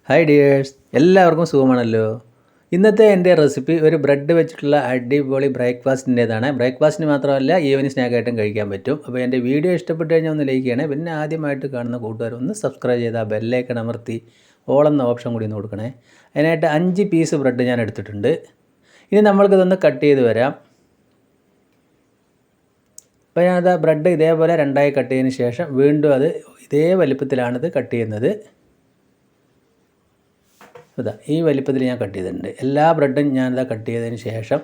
Hi dears, എല്ലാവർക്കും സുഖമാണല്ലോ. ഇന്നത്തെ എൻ്റെ റെസിപ്പി ഒരു ബ്രെഡ് വെച്ചിട്ടുള്ള അടിപൊളി ബ്രേക്ക്ഫാസ്റ്റിൻ്റേതാണ്. ബ്രേക്ക്ഫാസ്റ്റിന് മാത്രമല്ല ഈവനിങ് സ്നാക്കായിട്ടും കഴിക്കാൻ പറ്റും. അപ്പോൾ എൻ്റെ വീഡിയോ ഇഷ്ടപ്പെട്ട് കഴിഞ്ഞാൽ ഒന്ന് ലൈക്ക് ചെയ്യണേ. പിന്നെ ആദ്യമായിട്ട് കാണുന്ന കൂട്ടുകാർ ഒന്ന് സബ്സ്ക്രൈബ് ചെയ്താൽ ബെല്ലൈക്കൺ അമർത്തി ഓൾ എന്ന ഓപ്ഷൻ കൂടി ഒന്ന് കൊടുക്കണേ. അതിനായിട്ട് 5 പീസ് ബ്രെഡ് ഞാൻ എടുത്തിട്ടുണ്ട്. ഇനി നമ്മൾക്കിതൊന്ന് കട്ട് ചെയ്ത് വരാം. അപ്പോൾ ഞാനത് ബ്രെഡ് ഇതേപോലെ രണ്ടായി കട്ട് ചെയ്തതിന് ശേഷം വീണ്ടും അത് ഇതേ വലിപ്പത്തിലാണിത് കട്ട് ചെയ്യുന്നത്. ഇതാ ഈ വലിപ്പത്തിൽ ഞാൻ കട്ട് ചെയ്തിട്ടുണ്ട്. എല്ലാ ബ്രെഡും ഞാനിതാ കട്ട് ചെയ്തതിന് ശേഷം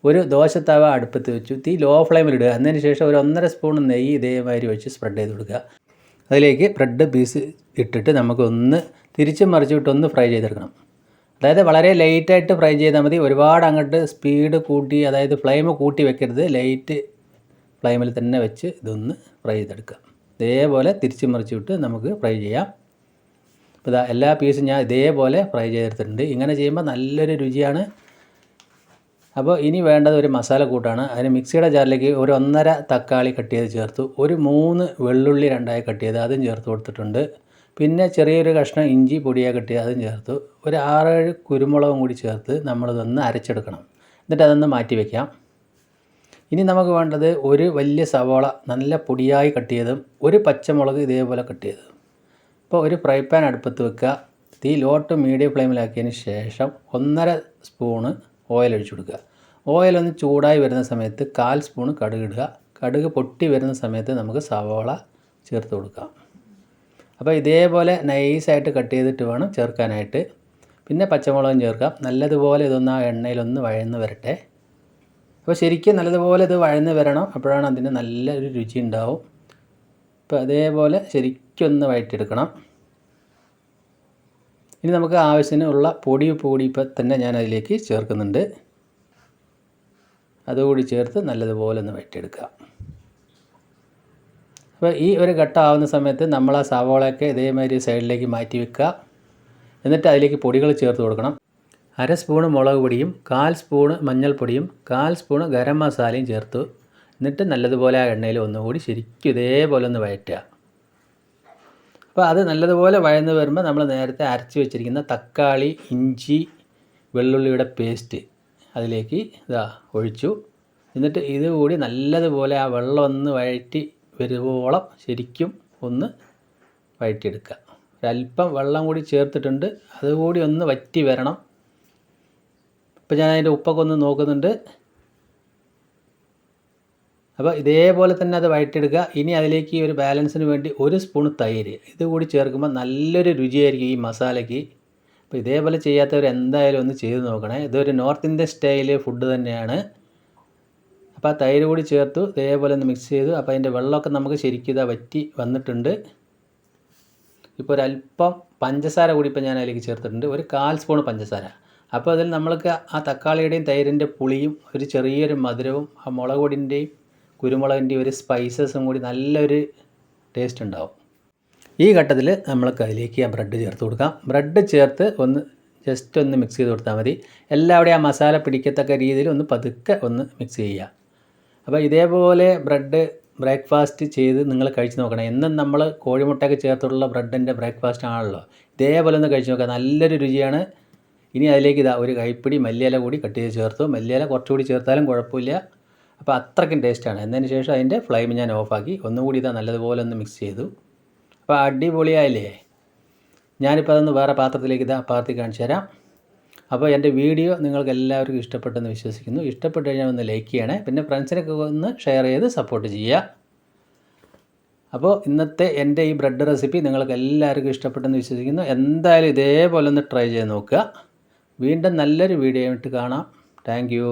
ഒരു ദോശത്തവ അടുപ്പത്ത് വെച്ചു. തീ ലോ ഫ്ലെയിമിൽ ഇടുക. അതിന് ശേഷം ഒരു 1.5 സ്പൂൺ നെയ്യ് ഇതേമാതിരി വെച്ച് സ്പ്രെഡ് ചെയ്ത് കൊടുക്കുക. അതിലേക്ക് ബ്രെഡ് പീസ് ഇട്ടിട്ട് നമുക്കൊന്ന് തിരിച്ചും മറിച്ചിട്ടൊന്ന് ഫ്രൈ ചെയ്തെടുക്കണം. അതായത് വളരെ ലൈറ്റായിട്ട് ഫ്രൈ ചെയ്താൽ മതി. ഒരുപാട് അങ്ങോട്ട് സ്പീഡ് കൂട്ടി, അതായത് ഫ്ലെയിം കൂട്ടി വെക്കരുത്. ലൈറ്റ് ഫ്ലെയിമിൽ തന്നെ വെച്ച് ഇതൊന്ന് ഫ്രൈ ചെയ്തെടുക്കുക. ഇതേപോലെ തിരിച്ചും മറിച്ചിട്ട് നമുക്ക് ഫ്രൈ ചെയ്യാം. അപ്പോൾ ഇതാ എല്ലാ പീസും ഞാൻ ഇതേപോലെ ഫ്രൈ ചെയ്തെടുത്തിട്ടുണ്ട്. ഇങ്ങനെ ചെയ്യുമ്പോൾ നല്ലൊരു രുചിയാണ്. അപ്പോൾ ഇനി വേണ്ടത് ഒരു മസാല കൂട്ടാണ്. അതിന് മിക്സിയുടെ ജാറിലേക്ക് ഒരു 1.5 തക്കാളി കട്ട് ചെയ്ത് ചേർത്തു. ഒരു 3 വെള്ളുള്ളി രണ്ടായി കട്ട് ചെയ്ത് അതും ചേർത്ത് കൊടുത്തിട്ടുണ്ട്. പിന്നെ ചെറിയൊരു കഷ്ണം ഇഞ്ചി പൊടിയായി കട്ട് ചെയ്ത് അതും ചേർത്തു. ഒരു 6-7 കുരുമുളകും കൂടി ചേർത്ത് നമ്മളിതൊന്ന് അരച്ചെടുക്കണം. എന്നിട്ട് അതൊന്ന് മാറ്റി വയ്ക്കാം. ഇനി നമുക്ക് വേണ്ടത് ഒരു വലിയ സവാള നല്ല പൊടിയായി കട്ട് ചെയ്തതും ഒരു പച്ചമുളക് ഇതേപോലെ കട്ട് ചെയ്തതും. ഇപ്പോൾ ഒരു ഫ്രൈ പാൻ അടുപ്പത്ത് വെക്കുക. തീ ലോ ടു മീഡിയം ഫ്ലെയിമിലാക്കിയതിന് ശേഷം 1.5 സ്പൂണ് ഓയിൽ ഒഴിച്ചു കൊടുക്കുക. ഓയിലൊന്ന് ചൂടായി വരുന്ന സമയത്ത് 1/4 സ്പൂണ് കടുക് ഇടുക. കടുക് പൊട്ടി വരുന്ന സമയത്ത് നമുക്ക് സവാള ചേർത്ത് കൊടുക്കാം. അപ്പോൾ ഇതേപോലെ നൈസായിട്ട് കട്ട് ചെയ്തിട്ട് വേണം ചേർക്കാനായിട്ട്. പിന്നെ പച്ചമുളകും ചേർക്കാം. നല്ലതുപോലെ ഇതൊന്ന് ആ എണ്ണയിലൊന്ന് വഴന്ന് വരട്ടെ. അപ്പോൾ ശരിക്കും നല്ലതുപോലെ ഇത് വഴന്ന് വരണം. അപ്പോഴാണ് അതിന് നല്ലൊരു രുചി ഉണ്ടാവും. ഇപ്പോൾ അതേപോലെ ശരിക്കൊന്ന് വഴറ്റിയെടുക്കണം. ഇനി നമുക്ക് ആവശ്യത്തിനുള്ള പൊടി ഇപ്പോൾ തന്നെ ഞാൻ അതിലേക്ക് ചേർക്കുന്നുണ്ട്. അതുകൂടി ചേർത്ത് നല്ലതുപോലെ ഒന്ന് വഴറ്റിയെടുക്കുക. അപ്പോൾ ഈ ഒരു ഘട്ടം ആവുന്ന സമയത്ത് നമ്മൾ ആ സവാളയൊക്കെ ഇതേമാതിരി സൈഡിലേക്ക് മാറ്റി വെക്കുക. എന്നിട്ട് അതിലേക്ക് പൊടികൾ ചേർത്ത് കൊടുക്കണം. 1/2 സ്പൂണ് മുളക് പൊടിയും 1/4 സ്പൂണ് മഞ്ഞൾപ്പൊടിയും 1/4 സ്പൂണ് ഗരം മസാലയും ചേർത്തു. എന്നിട്ട് നല്ലതുപോലെ ആ എണ്ണയിൽ ഒന്നുകൂടി ശരിക്കും ഇതേപോലെ ഒന്ന് വഴറ്റുക. അപ്പോൾ അത് നല്ലതുപോലെ വഴന്ന് വരുമ്പോൾ നമ്മൾ നേരത്തെ അരച്ച് വെച്ചിരിക്കുന്ന തക്കാളി, ഇഞ്ചി, വെള്ളുള്ളിയുടെ പേസ്റ്റ് അതിലേക്ക് ഇതാ ഒഴിച്ചു. എന്നിട്ട് ഇതുകൂടി നല്ലതുപോലെ ആ വെള്ളം ഒന്ന് വഴറ്റി വരുവോളം ശരിക്കും ഒന്ന് വഴറ്റിയെടുക്കുക. ഒരല്പം വെള്ളം കൂടി ചേർത്തിട്ടുണ്ട്. അതുകൂടി ഒന്ന് വറ്റി വരണം. ഇപ്പോൾ ഞാൻ അതിൻ്റെ ഉപ്പൊക്കെ ഒന്ന് നോക്കുന്നുണ്ട്. അപ്പോൾ ഇതേപോലെ തന്നെ അത് വഴറ്റിയെടുക്കുക. ഇനി അതിലേക്ക് ഒരു ബാലൻസിന് വേണ്ടി 1 സ്പൂൺ തൈര് ഇതുകൂടി ചേർക്കുമ്പോൾ നല്ലൊരു രുചിയായിരിക്കും ഈ മസാലയ്ക്ക്. അപ്പോൾ ഇതേപോലെ ചെയ്യാത്തവർ എന്തായാലും ഒന്ന് ചെയ്ത് നോക്കണേ. ഇതൊരു നോർത്ത് ഇന്ത്യൻ സ്റ്റൈൽ ഫുഡ് തന്നെയാണ്. അപ്പോൾ ആ തൈര് കൂടി ചേർത്തു. ഇതേപോലെ ഒന്ന് മിക്സ് ചെയ്തു. അപ്പോൾ അതിൻ്റെ വെള്ളമൊക്കെ നമുക്ക് ശരിക്കും ഇതാ വറ്റി വന്നിട്ടുണ്ട്. ഇപ്പോൾ ഒരല്പം പഞ്ചസാര കൂടി ഇപ്പോൾ ഞാൻ അതിലേക്ക് ചേർത്തിട്ടുണ്ട്. ഒരു 1/4 സ്പൂൺ പഞ്ചസാര. അപ്പോൾ അതിൽ നമ്മൾക്ക് ആ തക്കാളിയുടെയും തൈരിൻ്റെ പുളിയും ഒരു ചെറിയൊരു മധുരവും ആ മുളക് പൊടിൻ്റെയും കുരുമുളകിൻ്റെയും ഒരു സ്പൈസസും കൂടി നല്ലൊരു ടേസ്റ്റ് ഉണ്ടാവും. ഈ ഘട്ടത്തിൽ നമ്മൾക്ക് അതിലേക്ക് ആ ബ്രെഡ് ചേർത്ത് കൊടുക്കാം. ബ്രെഡ് ചേർത്ത് ഒന്ന് ജസ്റ്റ് ഒന്ന് മിക്സ് ചെയ്ത് കൊടുത്താൽ മതി. എല്ലാവിടെയും ആ മസാല പിടിക്കത്തക്ക രീതിയിൽ ഒന്ന് പതുക്കെ ഒന്ന് മിക്സ് ചെയ്യുക. അപ്പോൾ ഇതേപോലെ ബ്രെഡ് ബ്രേക്ക്ഫാസ്റ്റ് ചെയ്ത് നിങ്ങൾ കഴിച്ച് നോക്കണം. എന്നും നമ്മൾ കോഴിമുട്ടയൊക്കെ ചേർത്തുള്ള ബ്രെഡിൻ്റെ ബ്രേക്ക്ഫാസ്റ്റ് ആണല്ലോ. ഇതേപോലെ ഒന്ന് കഴിച്ച് നോക്കുക. നല്ലൊരു രുചിയാണ്. ഇനി അതിലേക്ക് ഇതാ ഒരു കൈപ്പിടി മല്ലിയില കൂടി കട്ട് ചെയ്ത് ചേർത്തു. മല്ലിയില കുറച്ചുകൂടി ചേർത്താലും കുഴപ്പമില്ല. അപ്പോൾ അത്രയ്ക്കും ടേസ്റ്റാണ്. എന്നതിന് ശേഷം അതിൻ്റെ ഫ്ലെയിം ഞാൻ ഓഫാക്കി ഒന്നുകൂടി ഇതാ നല്ലതുപോലെ ഒന്ന് മിക്സ് ചെയ്തു. അപ്പോൾ അടിപൊളിയായില്ലേ. ഞാനിപ്പോൾ അതൊന്ന് വേറെ പാത്രത്തിലേക്ക് ഇതാ പാർത്തി കാണിച്ചു തരാം. അപ്പോൾ എൻ്റെ വീഡിയോ നിങ്ങൾക്ക് എല്ലാവർക്കും ഇഷ്ടപ്പെട്ടെന്ന് വിശ്വസിക്കുന്നു. ഇഷ്ടപ്പെട്ട് കഴിഞ്ഞാൽ ഒന്ന് ലൈക്ക് ചെയ്യണേ. പിന്നെ ഫ്രണ്ട്സിനൊക്കെ ഒന്ന് ഷെയർ ചെയ്ത് സപ്പോർട്ട് ചെയ്യുക. അപ്പോൾ ഇന്നത്തെ എൻ്റെ ഈ ബ്രെഡ് റെസിപ്പി നിങ്ങൾക്ക് എല്ലാവർക്കും ഇഷ്ടപ്പെട്ടെന്ന് വിശ്വസിക്കുന്നു. എന്തായാലും ഇതേപോലെ ഒന്ന് ട്രൈ ചെയ്ത് നോക്കുക. വീണ്ടും നല്ലൊരു വീഡിയോ ആയിട്ട് കാണാം. Thank you.